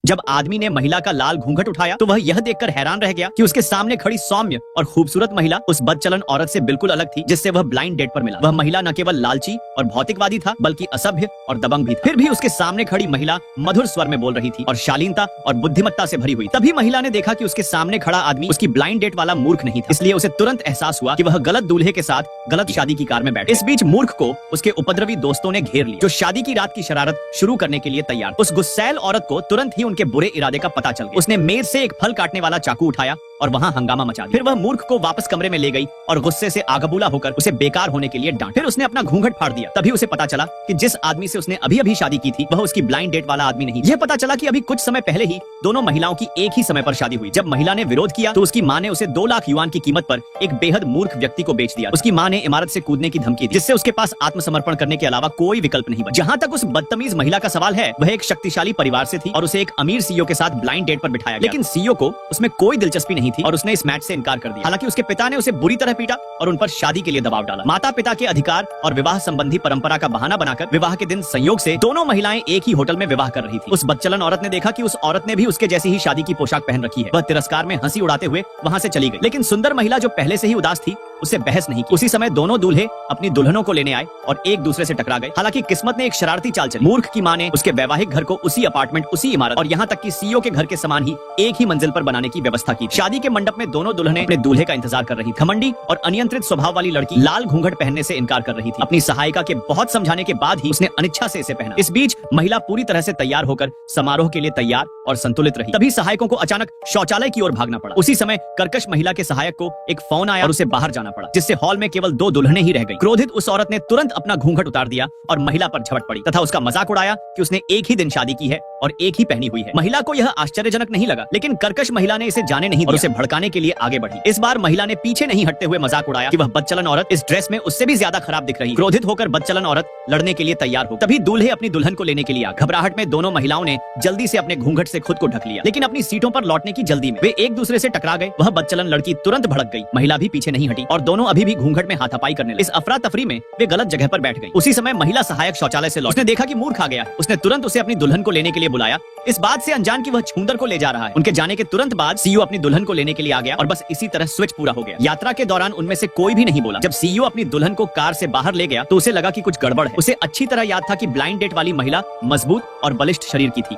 जब आदमी ने महिला का लाल घूंघट उठाया तो वह यह देखकर हैरान रह गया कि उसके सामने खड़ी सौम्य और खूबसूरत महिला उस बदचलन औरत से बिल्कुल अलग थी जिससे वह ब्लाइंड डेट पर मिला। वह महिला न केवल लालची और भौतिकवादी था बल्कि असभ्य और दबंग भी था। फिर भी उसके सामने खड़ी महिला मधुर स्वर में बोल रही थी और शालीनता और बुद्धिमत्ता से भरी हुई। तभी महिला ने देखा कि उसके सामने खड़ा आदमी उसकी ब्लाइंड डेट वाला मूर्ख नहीं था, इसलिए उसे तुरंत एहसास हुआ कि वह गलत दूल्हे के साथ गलत शादी की कार में बैठा। इस बीच मूर्ख को उसके उपद्रवी दोस्तों ने घेर लिया जो शादी की रात की शरारत शुरू करने के लिए तैयार। उस गुस्सैल औरत को तुरंत ही उनके बुरे इरादे का पता चल गया। उसने मेज से एक फल काटने वाला चाकू उठाया और वहां हंगामा मचा दिया। फिर वह मूर्ख को वापस कमरे में ले गई और गुस्से से आगबूला होकर उसे बेकार होने के लिए डांटा। फिर उसने अपना घूंघट फाड़ दिया। तभी उसे पता चला कि जिस आदमी से उसने अभी अभी शादी की थी वह उसकी ब्लाइंड डेट वाला आदमी नहीं। यह पता चला कि अभी कुछ समय पहले ही दोनों महिलाओं की एक ही समय पर शादी हुई। जब महिला ने विरोध किया तो उसकी माँ ने उसे 2 लाख युआन की कीमत पर एक बेहद मूर्ख व्यक्ति को बेच दिया। उसकी माँ ने इमारत से कूदने की धमकी दी जिससे उसके पास आत्मसमर्पण करने के अलावा कोई विकल्प नहीं बचा। जहाँ तक उस बदतमीज महिला का सवाल है, वह एक शक्तिशाली परिवार से थी और उसे एक अमीर सीईओ के साथ ब्लाइंड डेट पर बिठाया गया। लेकिन सीईओ को उसमें कोई दिलचस्पी नहीं थी और उसने इस मैच से इनकार कर दिया। हालांकि उसके पिता ने उसे बुरी तरह पीटा और उन पर शादी के लिए दबाव डाला। माता पिता के अधिकार और विवाह संबंधी परंपरा का बहाना बनाकर विवाह के दिन संयोग से दोनों महिलाएं एक ही होटल में विवाह कर रही थी। उस बदचलन औरत ने देखा कि उस औरत ने भी उसके जैसी ही शादी की पोशाक पहन रखी है। वह तिरस्कार में हंसी उड़ाते हुए वहां से चली गई। लेकिन सुंदर महिला जो पहले से ही उदास थी उससे बहस नहीं की। उसी समय दोनों दूल्हे अपनी दुल्हनों को लेने आए और एक दूसरे से टकरा गए। हालांकि किस्मत ने एक शरारती चाल चली। मूर्ख की मां ने उसके वैवाहिक घर को उसी अपार्टमेंट, उसी इमारत और यहाँ तक कि सीईओ के घर के समान ही एक ही मंजिल पर बनाने की व्यवस्था की। शादी के मंडप में दोनों दुल्हनें अपने दूल्हे का इंतजार कर रही। घमंडी और अनियंत्रित स्वभाव वाली लड़की लाल घूंघट पहनने से इनकार कर रही थी। अपनी सहायिका के बहुत समझाने के बाद ही उसने अनिच्छा से इसे पहना। इस बीच महिला पूरी तरह से तैयार होकर समारोह के लिए तैयार और संतुलित रही। तभी सहायकों को अचानक शौचालय की ओर भागना पड़ा। उसी समय कर्कश महिला के सहायक को एक फोन आया और उसे बाहर जाना पड़ा, जिससे हॉल में केवल 2 दुल्हनें ही रह गईं। क्रोधित उस औरत ने तुरंत अपना घूंघट उतार दिया और महिला पर झपट पड़ी तथा उसका मजाक उड़ाया कि उसने एक ही दिन शादी की है और एक ही पहनी हुई है। महिला को यह आश्चर्यजनक नहीं लगा, लेकिन कर्कश महिला ने इसे जाने नहीं दिया और उसे भड़काने के लिए आगे बढ़ी। इस बार महिला ने पीछे नहीं हटते हुए मजाक उड़ाया कि वह बदचलन औरत इस ड्रेस में उससे भी ज्यादा खराब दिख रही। क्रोधित होकर बदचलन औरत लड़ने के लिए तैयार हो। तभी दूल्हे अपनी दुल्हन को लेने के लिए आ। घबराहट में दोनों महिलाओं ने जल्दी से अपने घूंघट से खुद को ढक लिया, लेकिन अपनी सीटों पर लौटने की जल्दी में वे एक दूसरे से टकरा गए। वह बदचलन लड़की तुरंत भड़क गई। महिला भी पीछे नहीं हटी और दोनों अभी भी घूंघट में हाथापाई करने लगे। इस अफरा तफरी में वे गलत जगह पर बैठ गई। उसी समय महिला सहायक शौचालय से लौटी। उसने देखा कि मूर्ख आ गया। उसने तुरंत उसे अपनी दुल्हन को लेने के लिए बुलाया, इस बात से अनजान कि वह छूंदर को ले जा रहा है। उनके जाने के तुरंत बाद सीईओ अपनी दुल्हन को लेने के लिए आ गया और बस इसी तरह स्विच पूरा हो गया। यात्रा के दौरान उनमें से कोई भी नहीं बोला। जब सीईओ अपनी दुल्हन को कार से बाहर ले गया तो उसे लगा कि कुछ गड़बड़ है। उसे अच्छी तरह याद था कि ब्लाइंड डेट वाली महिला मजबूत और बलिष्ठ शरीर की थी।